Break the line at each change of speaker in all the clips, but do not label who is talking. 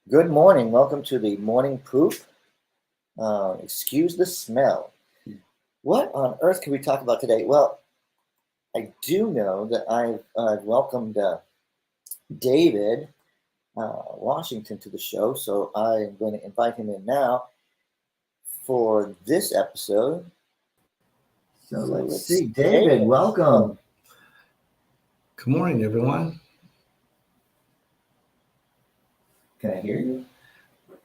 Good morning. Welcome to the morning poop. Excuse the smell. What on earth can we talk about today? Well, I do know that I've welcomed David Washington to the show, so I am going to invite him in now for this episode. So let's see. David, welcome.
Good morning, everyone.
Can I hear you?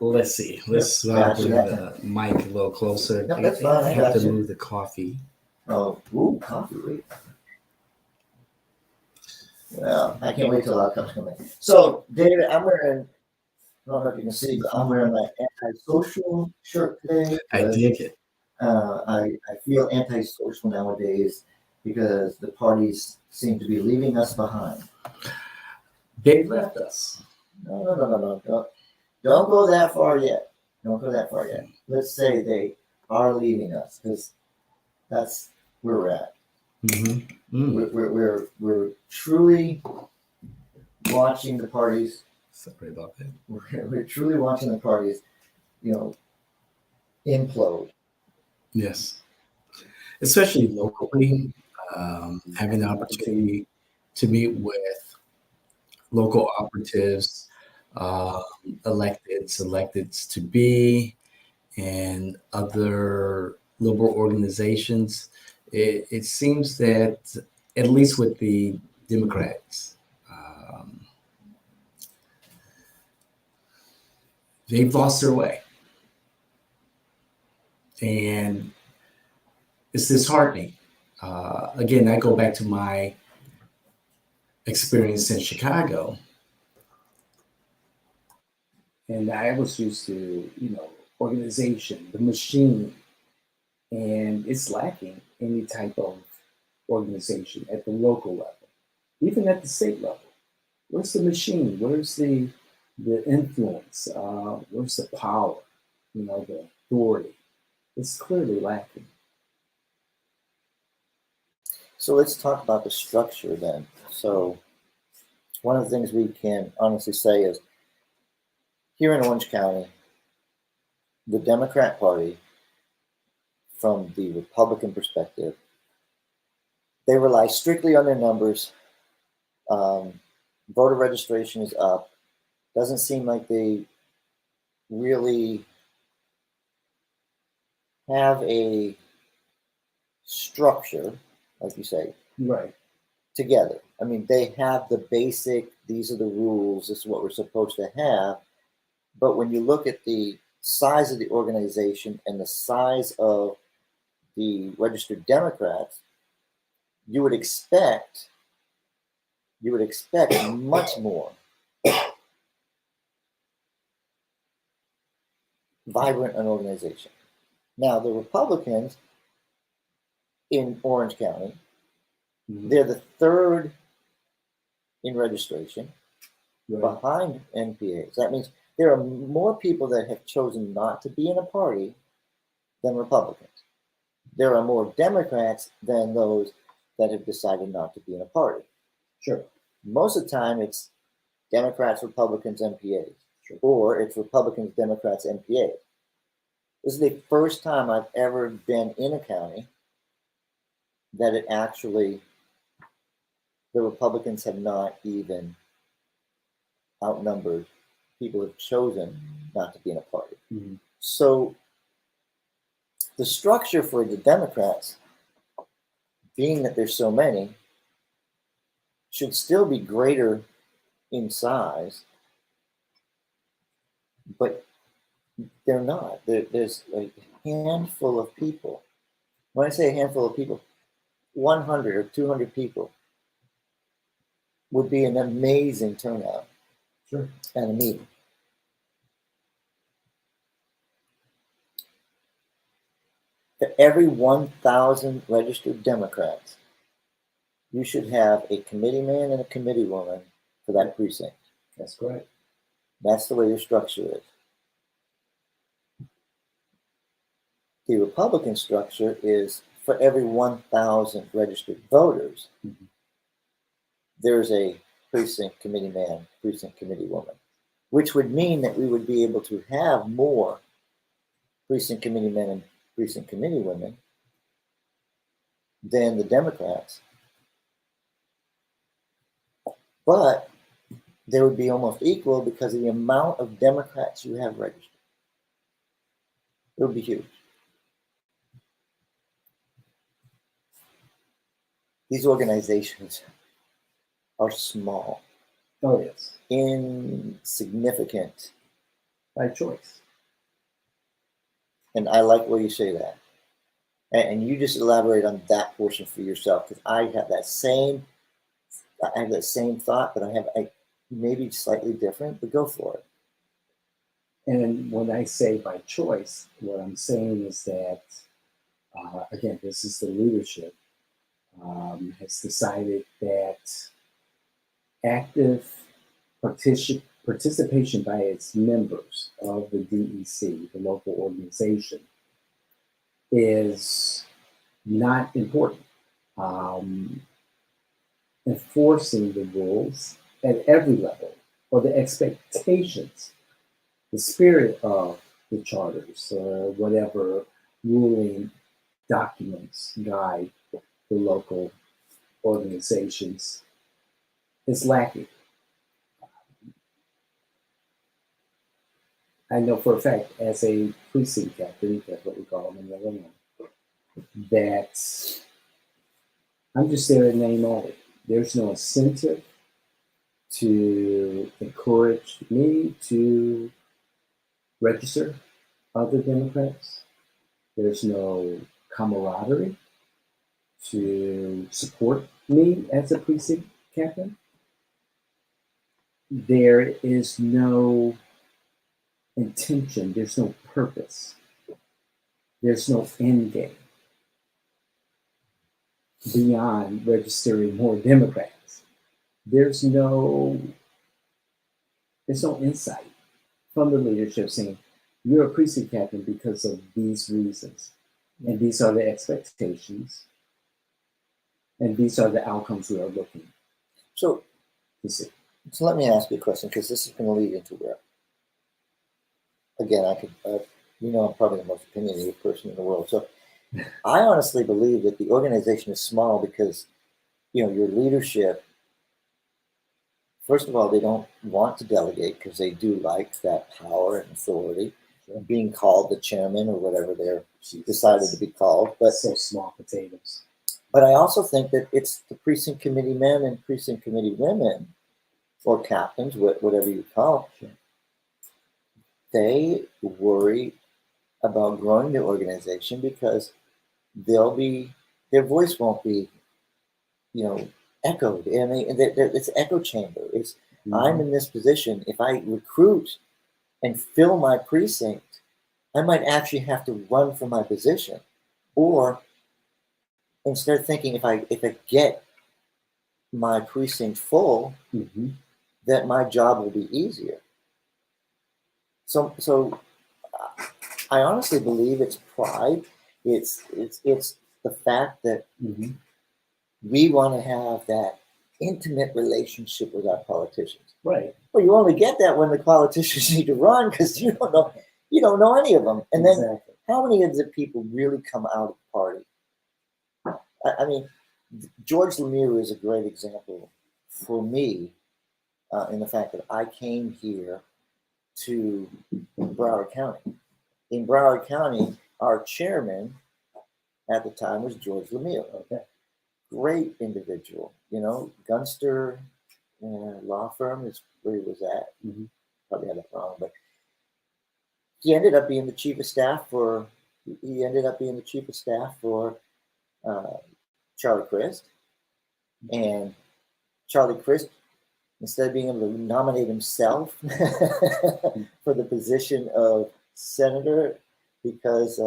Let's see. Let's bring the mic a little closer.
No, that's fine.
I have to move the coffee.
Oh, coffee. Wait. Well, I can't wait till our cups come in. So, David, I'm wearing, I don't know if you can see, but I'm wearing my antisocial shirt today.
I dig it.
I feel antisocial nowadays because the parties seem to be leaving us behind.
They left us.
No. Don't go that far yet. Let's say they are leaving us because that's where we're at.
Mm-hmm.
We're truly watching the parties.
Sorry about that.
We're truly watching the parties, implode.
Yes, especially locally, having the opportunity to meet with local operatives, electeds to be, and other liberal organizations. It seems that, at least with the Democrats, they've lost their way. And it's disheartening. Again, I go back to my experience in Chicago. And I was used to, organization, the machine, and it's lacking any type of organization at the local level, even at the state level. Where's the machine? Where's the influence? Where's the power? The authority. It's clearly lacking.
So let's talk about the structure then. So one of the things we can honestly say is here in Orange County, the Democrat Party, from the Republican perspective, they rely strictly on their numbers. Voter registration is up. Doesn't seem like they really have a structure, like you say,
right,
together. I mean, they have the basic, these are the rules, this is what we're supposed to have. But when you look at the size of the organization and the size of the registered Democrats, you would expect much more vibrant an organization. Now, the Republicans in Orange County, they're the third in registration, behind NPAs. That means there are more people that have chosen not to be in a party than Republicans. There are more Democrats than those that have decided not to be in a party.
Sure.
Most of the time, it's Democrats, Republicans, NPAs, or it's Republicans, Democrats, NPAs. This is the first time I've ever been in a county that it actually, the Republicans have not even outnumbered people have chosen not to be in a party.
Mm-hmm.
So the structure for the Democrats, being that there's so many, should still be greater in size, but they're not. There's a handful of people. When I say a handful of people, 100 or 200 people would be an amazing turnout at a meeting. For every 1,000 registered Democrats, you should have a committee man and a committee woman for that precinct.
That's correct.
That's the way your structure is. The Republican structure is for every 1,000 registered voters, there's a precinct committee man, precinct committee woman. which would mean that we would be able to have more precinct committee men and precinct committee women than the Democrats. But they would be almost equal because of the amount of Democrats you have registered. It would be huge. These organizations are small,
Oh, yes.
insignificant,
By choice.
and I like where you say that. And you just elaborate on that portion for yourself, because I have that same thought, but I maybe slightly different, but go for it.
And when I say by choice, what I'm saying is that, again, this is the leadership has decided that active participation by its members of the DEC, the local organization, is not important. Enforcing the rules at every level, or the expectations, the spirit of the charters, or whatever ruling documents guide the local organizations, is lacking. I know for a fact, as a precinct captain, that's what we call them in Illinois, that I'm just there in name only. There's no incentive to encourage me to register other Democrats. There's no camaraderie to support me as a precinct captain. There is no intention, there's no purpose, there's no end game beyond registering more Democrats. There's no insight from the leadership saying, you're a precinct captain because of these reasons, and these are the expectations, and these are the outcomes we are looking
So,
to see.
so let me ask you a question, because this is going to lead into where, again, I could, I'm probably the most opinionated person in the world. So I honestly believe that the organization is small because, your leadership, first of all, they don't want to delegate because they do like that power and authority, being called the chairman or whatever they're decided to be called. But
so small potatoes.
But I also think that it's the precinct committee men and precinct committee women, or captains, whatever you call them, they worry about growing the organization because their voice won't be, echoed. I mean, it's an echo chamber. It's I'm in this position. If I recruit and fill my precinct, I might actually have to run for my position, or instead of thinking if I get my precinct full, that my job will be easier. So I honestly believe it's pride. It's the fact that we want to have that intimate relationship with our politicians.
Right.
Well, you only get that when the politicians need to run, because you don't know any of them. And then how many of the people really come out of the party? I mean, George Lemieux is a great example for me in the fact that I came here to Broward County. In Broward County, our chairman at the time was George Lemieux.
Okay.
Great individual, Gunster law firm is where he was at. Probably had it wrong, but he ended up being the chief of staff for Charlie Crist. And Charlie Crist, instead of being able to nominate himself for the position of senator, because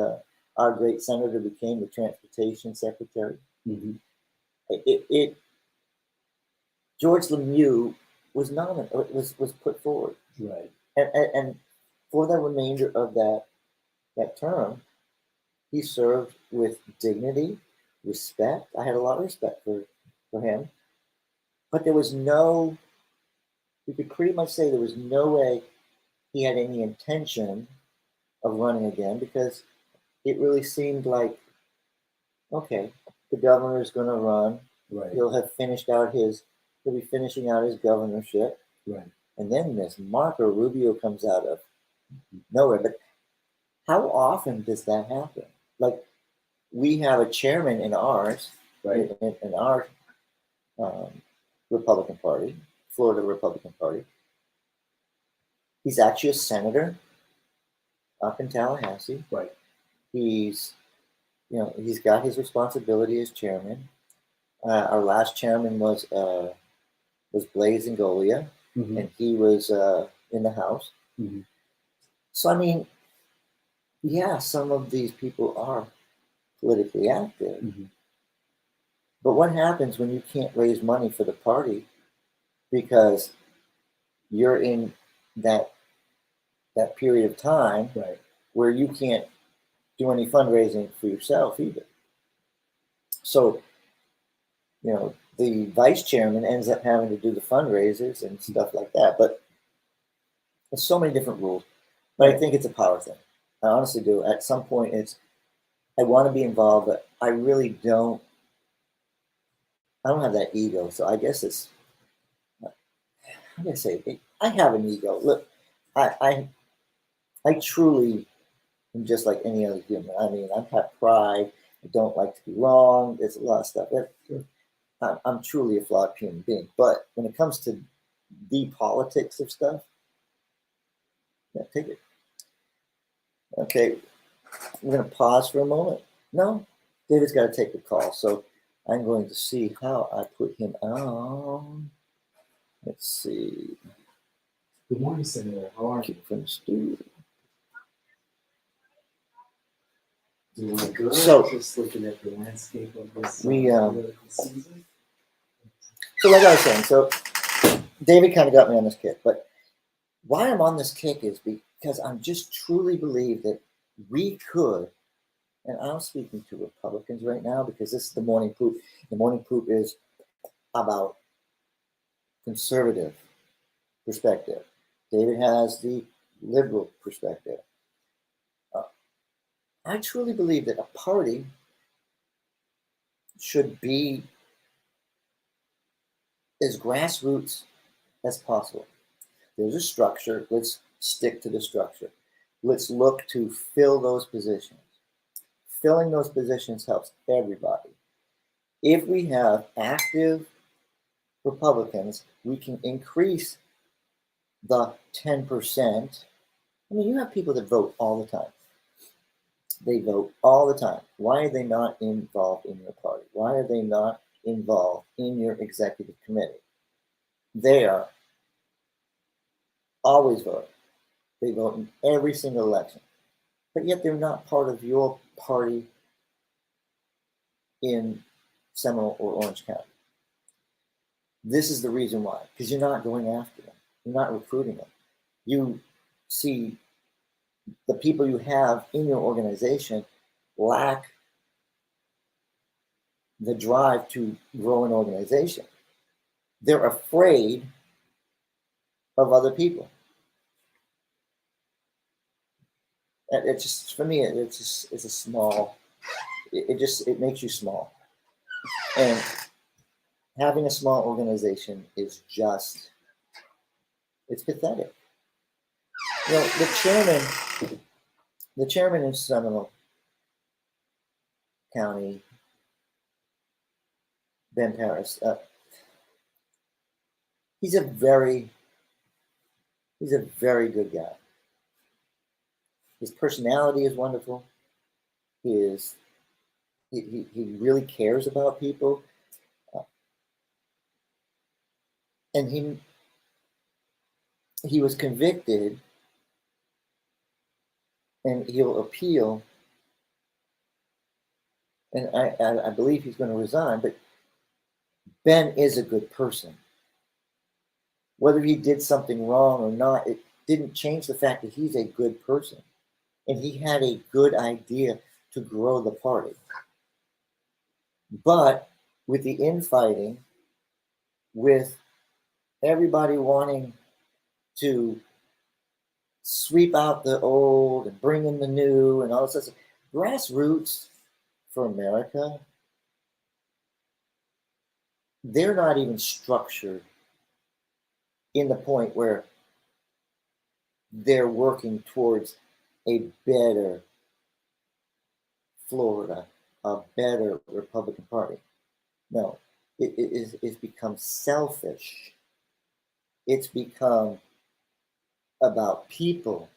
our great senator became the transportation secretary, George Lemieux was nominated, was put forward,
right,
and for the remainder of that term, he served with dignity, respect. I had a lot of respect for him, but you could pretty much say there was no way he had any intention of running again, because it really seemed like, okay, the governor is going to run.
Right.
He'll be finishing out his governorship.
Right.
And then this Marco Rubio comes out of nowhere. But how often does that happen? Like, we have a chairman in ours,
Right.
in our Republican Party, Florida Republican Party. He's actually a senator up in Tallahassee.
Right.
He's got his responsibility as chairman. Our last chairman was Blaise Ngolia,
Mm-hmm.
and he was in the House.
Mm-hmm.
So I mean, yeah, some of these people are politically active.
Mm-hmm.
But what happens when you can't raise money for the party because you're in that period of time,
right,
where you can't do any fundraising for yourself either? So, the vice chairman ends up having to do the fundraisers and stuff like that. But there's so many different rules. But I think it's a power thing. I honestly do. At some point, I want to be involved, but I really don't. I don't have that ego. So I guess it's. How do I say it? I have an ego. Look, I truly am just like any other human. I mean, I have pride. I don't like to be wrong. There's a lot of stuff. I'm truly a flawed human being. But when it comes to the politics of stuff, yeah, take it. Okay, we're going to pause for a moment. No, David's got to take the call. So I'm going to see how I put him on. Let's see.
Good morning, Senator. How are you?
From the studio.
Doing good.
So,
just looking at the landscape of this
political
season.
So like I was saying, so David kind of got me on this kick, but why I'm on this kick is because I just truly believe that we could, and I'm speaking to Republicans right now because this is the morning poop. The morning poop is about conservative perspective. David has the liberal perspective. I truly believe that a party should be as grassroots as possible. There's a structure. Let's stick to the structure. Let's look to fill those positions. Filling those positions helps everybody. If we have active Republicans, we can increase the 10%. I mean, you have people that vote all the time. They vote all the time. Why are they not involved in your party? Why are they not involved in your executive committee? They are always voting. They vote in every single election. But yet they're not part of your party in Seminole or Orange County. This is the reason why, because you're not going after them. You're not recruiting them. You see the people you have in your organization lack the drive to grow an organization. They're afraid of other people. It just, for me, it's a small. It makes you small, and having a small organization is just, it's pathetic. The chairman in Seminole County, Ben Paris, he's a very good guy. His personality is wonderful. He really cares about people, and he was convicted, and he'll appeal, and I believe he's going to resign. But Ben is a good person. Whether he did something wrong or not, it didn't change the fact that he's a good person, and he had a good idea to grow the party. But with the infighting, with everybody wanting to sweep out the old and bring in the new and all this stuff. Grassroots for America, they're not even structured in the point where they're working towards a better Florida, a better Republican Party. No, it's become selfish. It's become about people,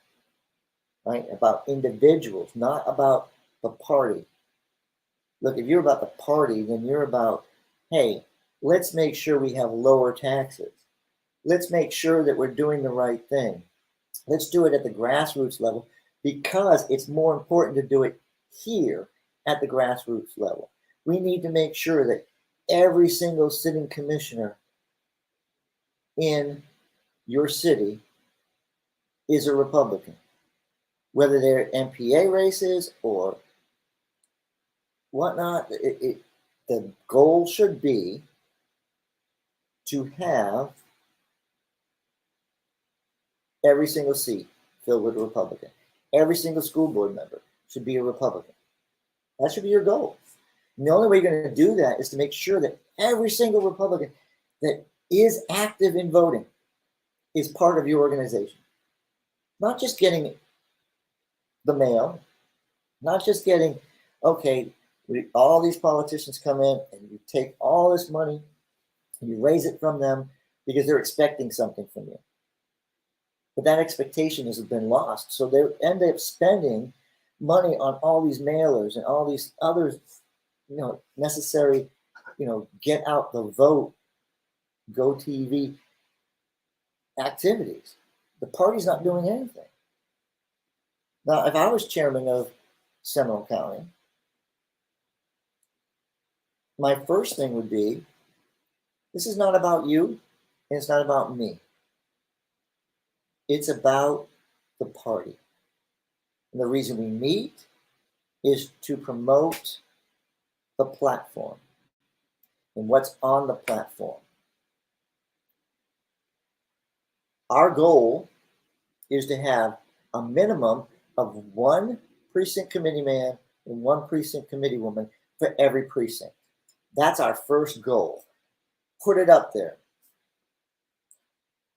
right? About individuals, not about the party. Look, if you're about the party, then you're about, hey, let's make sure we have lower taxes. Let's make sure that we're doing the right thing. Let's do it at the grassroots level because it's more important to do it here at the grassroots level. We need to make sure that every single sitting commissioner in your city is a Republican, whether they're MPA races or whatnot. The goal should be to have every single seat filled with a Republican. Every single school board member should be a Republican. That should be your goal. And the only way you're going to do that is to make sure that every single Republican that is active in voting is part of your organization. Not just getting the mail, not just getting, okay, all these politicians come in and you take all this money and you raise it from them because they're expecting something from you. But that expectation has been lost. So they end up spending money on all these mailers and all these other, necessary, get out the vote, go TV activities. The party's not doing anything. Now, if I was chairman of Seminole County, my first thing would be, this is not about you, and it's not about me. It's about the party. And the reason we meet is to promote the platform and what's on the platform. Our goal is to have a minimum of one precinct committee man and one precinct committee woman for every precinct. That's our first goal. Put it up there.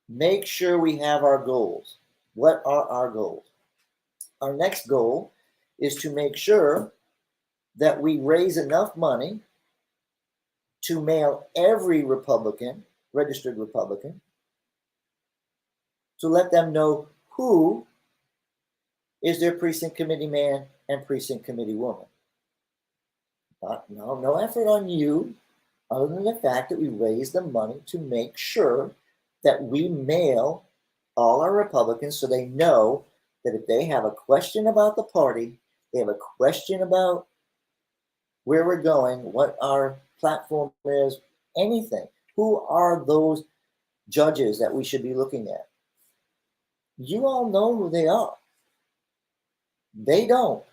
Make sure we have our goals. What are our goals? Our next goal is to make sure that we raise enough money to mail every Republican, registered Republican, to let them know who is their precinct committee man and precinct committee woman. No effort on you, other than the fact that we raise the money to make sure that we mail all our Republicans so they know that if they have a question about the party, they have a question about where we're going, what our platform is, anything. Who are those judges that we should be looking at? You all know who they are. They don't.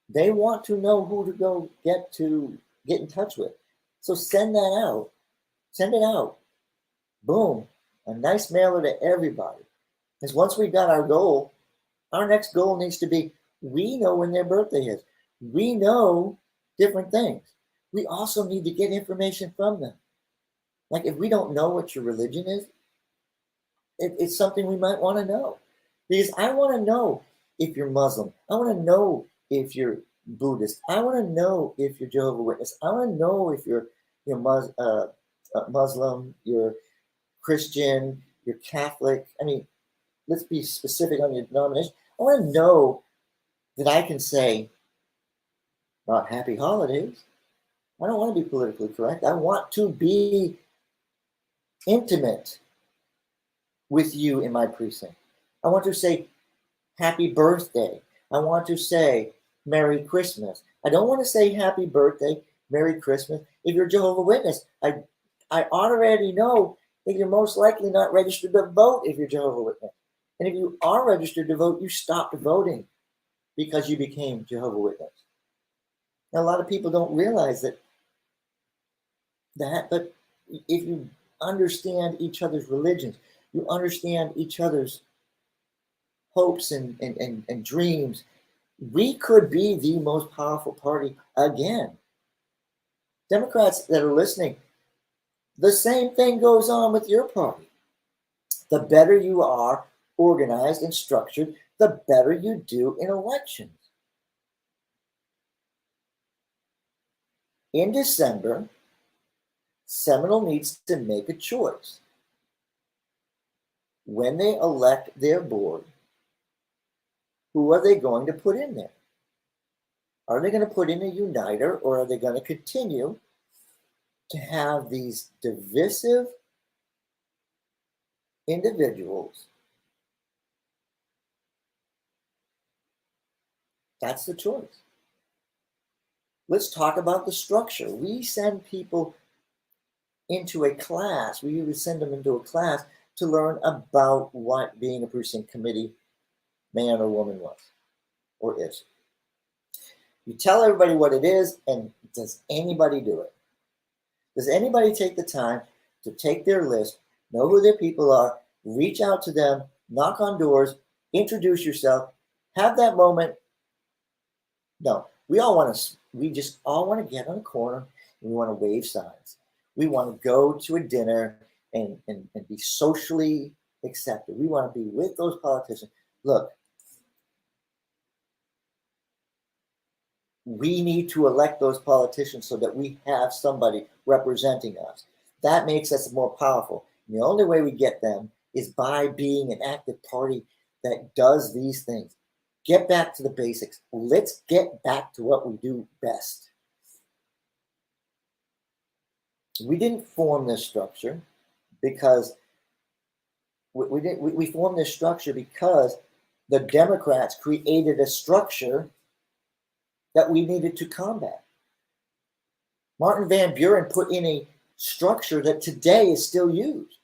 They want to know who to go get in touch with. So send that out. Send it out. Boom. A nice mailer to everybody. Because once we got our goal, our next goal needs to be, we know when their birthday is. We know different things. We also need to get information from them. Like if we don't know what your religion is, it's something we might want to know. Because I want to know if you're Muslim. I want to know if you're Buddhist. I want to know if you're Jehovah's Witness. I want to know if you're Muslim, you're Christian, you're Catholic. I mean, let's be specific on your denomination. I want to know that I can say, not happy holidays. I don't want to be politically correct. I want to be intimate with you in my precinct. I want to say happy birthday. I want to say Merry Christmas. I don't want to say happy birthday, Merry Christmas. If you're Jehovah's Witness, I already know that you're most likely not registered to vote if you're Jehovah's Witness. And if you are registered to vote, you stopped voting because you became Jehovah's Witness. Now, a lot of people don't realize that, but if you understand each other's religions, you understand each other's hopes and dreams, we could be the most powerful party again. Democrats that are listening, the same thing goes on with your party. The better you are organized and structured, the better you do in elections. In December, Seminole needs to make a choice. When they elect their board, who are they going to put in there? Are they going to put in a uniter, or are they going to continue to have these divisive individuals? That's the choice. Let's talk about the structure. We send people into a class. We would send them into a class to learn about what being a precinct committee man or woman was or is. You tell everybody what it is, and does anybody do it? Does anybody take the time to take their list, know who their people are, reach out to them, knock on doors, introduce yourself, have that moment? No, we just all want to get on a corner and we want to wave signs. We want to go to a dinner and be socially accepted. We want to be with those politicians. Look, we need to elect those politicians so that we have somebody representing us. That makes us more powerful. And the only way we get them is by being an active party that does these things. Get back to the basics. Let's get back to what we do best. We didn't form this structure because we formed this structure because the Democrats created a structure that we needed to combat. Martin Van Buren put in a structure that today is still used.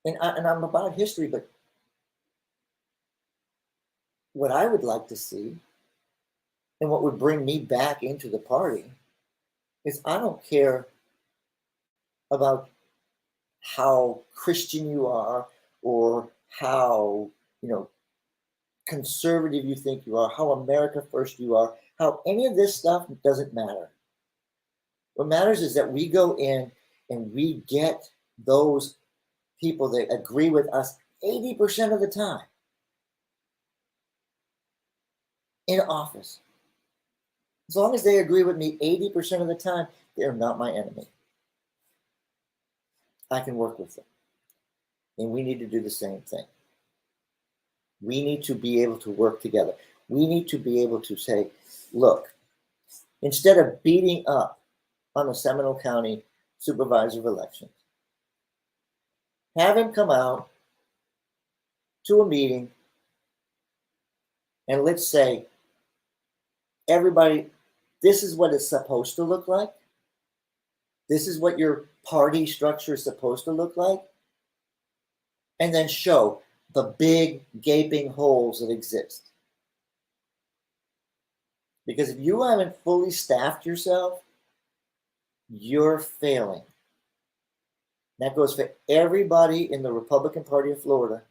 And I'm about history, but what I would like to see and what would bring me back into the party is I don't care about how Christian you are or how, conservative you think you are, how America first you are, how any of this stuff doesn't matter. What matters is that we go in and we get those people that agree with us 80% of the time in office. As long as they agree with me 80% of the time, they're not my enemy. I can work with them. And we need to do the same thing. We need to be able to work together. We need to be able to say, look, instead of beating up on the Seminole County Supervisor of Elections, have him come out to a meeting and let's say, everybody, this is what it's supposed to look like. This is what your party structure is supposed to look like. And then show the big gaping holes that exist. Because if you haven't fully staffed yourself, you're failing. That goes for everybody in the Republican Party of Florida.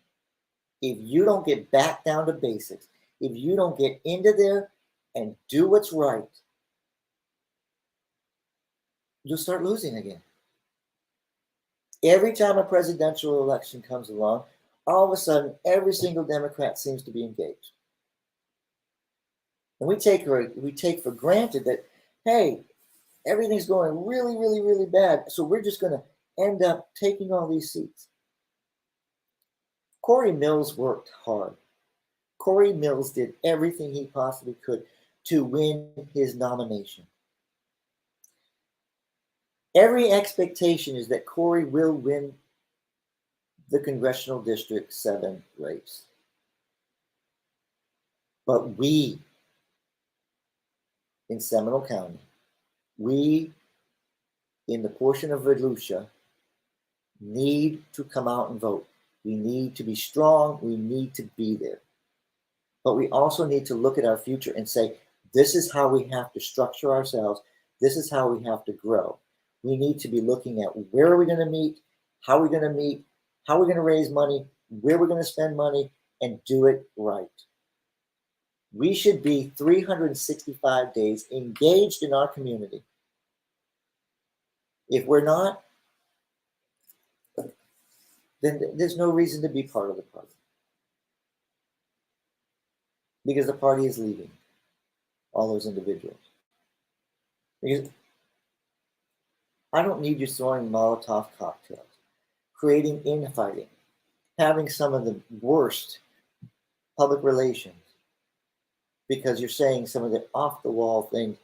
If you don't get back down to basics, if you don't get into there and do what's right, you'll start losing again. Every time a presidential election comes along, all of a sudden, every single Democrat seems to be engaged. And we take for granted that, hey, everything's going really, really, really bad, so we're just going to end up taking all these seats. Corey Mills worked hard. Corey Mills did everything he possibly could to win his nomination. Every expectation is that Corey will win the Congressional District 7 race. But we, in Seminole County, we, in the portion of Volusia, need to come out and vote. We need to be strong. We need to be there. But we also need to look at our future and say, this is how we have to structure ourselves. This is how we have to grow. We need to be looking at where are we going to meet, how are we going to meet, how are we going to raise money, where we're going to spend money, and do it right. We should be 365 days engaged in our community. If we're not, then there's no reason to be part of the party. Because the party is leaving all those individuals. Because I don't need you throwing Molotov cocktails, creating infighting, having some of the worst public relations, because you're saying some of the off the wall things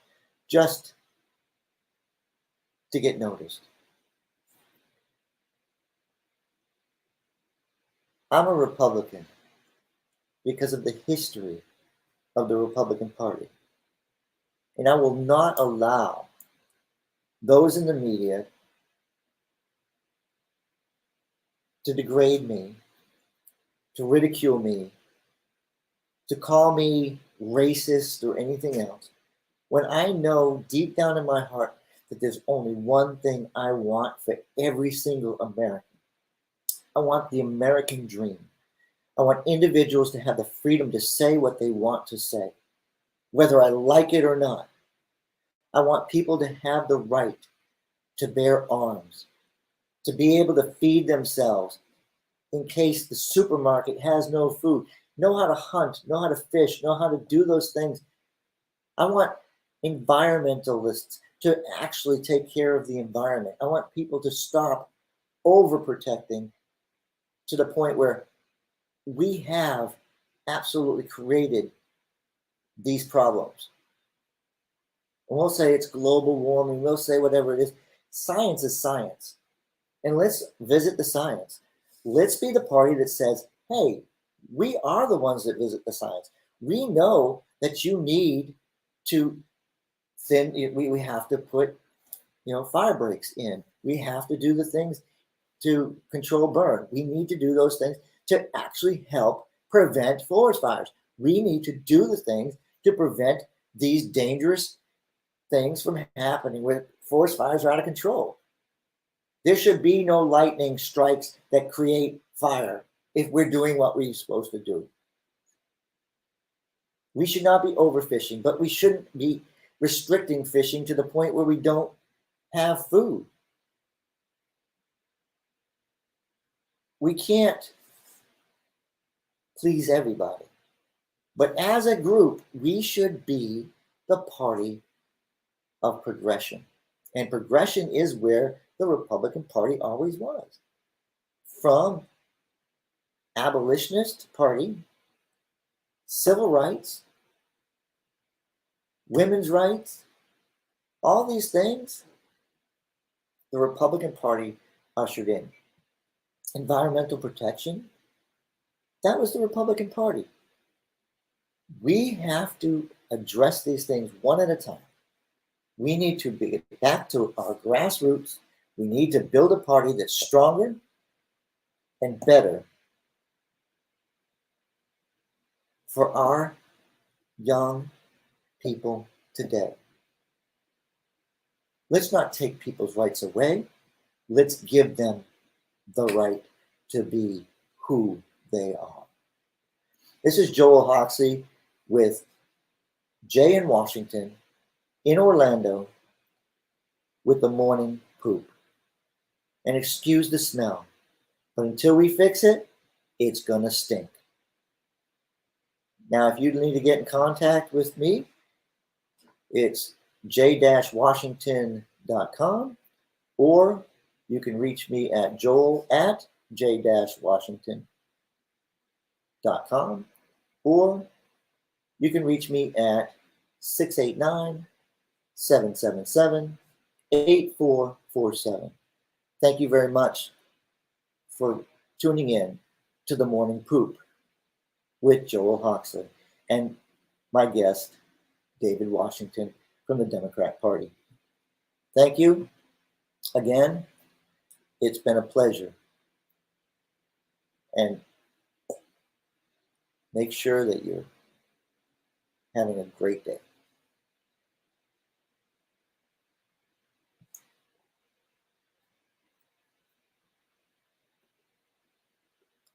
just to get noticed. I'm a Republican because of the history of the Republican Party. And I will not allow those in the media to degrade me, to ridicule me, to call me racist or anything else, when I know deep down in my heart that there's only one thing I want for every single American. I want the American dream. I want individuals to have the freedom to say what they want to say, whether I like it or not. I want people to have the right to bear arms, to be able to feed themselves in case the supermarket has no food, know how to hunt, know how to fish, know how to do those things. I want environmentalists to actually take care of the environment. I want people to stop overprotecting to the point where we have absolutely created these problems. And we'll say it's global warming, we'll say whatever it is. Science is science. And let's visit the science. Let's be the party that says, hey, we are the ones that visit the science. We know that you need to we have to put fire breaks in. We have to do the things to control burn. We need to do those things to actually help prevent forest fires. We need to do the things to prevent these dangerous things from happening where forest fires are out of control. There should be no lightning strikes that create fire if we're doing what we're supposed to do. We should not be overfishing, but we shouldn't be restricting fishing to the point where we don't have food. We can't please everybody. But as a group, we should be the party of progression. And progression is where the Republican Party always was. From abolitionist party, civil rights, women's rights, all these things, the Republican Party ushered in. Environmental protection, that was the Republican Party. We have to address these things one at a time. We need to get back to our grassroots. We need to build a party that's stronger and better for our young people today. Let's not take people's rights away. Let's give them the right to be who they are. This is Joel Hawksley with Jay in Washington, in Orlando, with the morning poop. And excuse the smell, but until we fix it, it's gonna stink. Now, if you need to get in contact with me, it's j-washington.com, or you can reach me at joel@j-washington.com, or you can reach me at 689-777-8447. Thank you very much for tuning in to the Morning Poop with Joel Hawksley and my guest, David Washington from the Democrat Party. Thank you again. It's been a pleasure. And make sure that you're having a great day.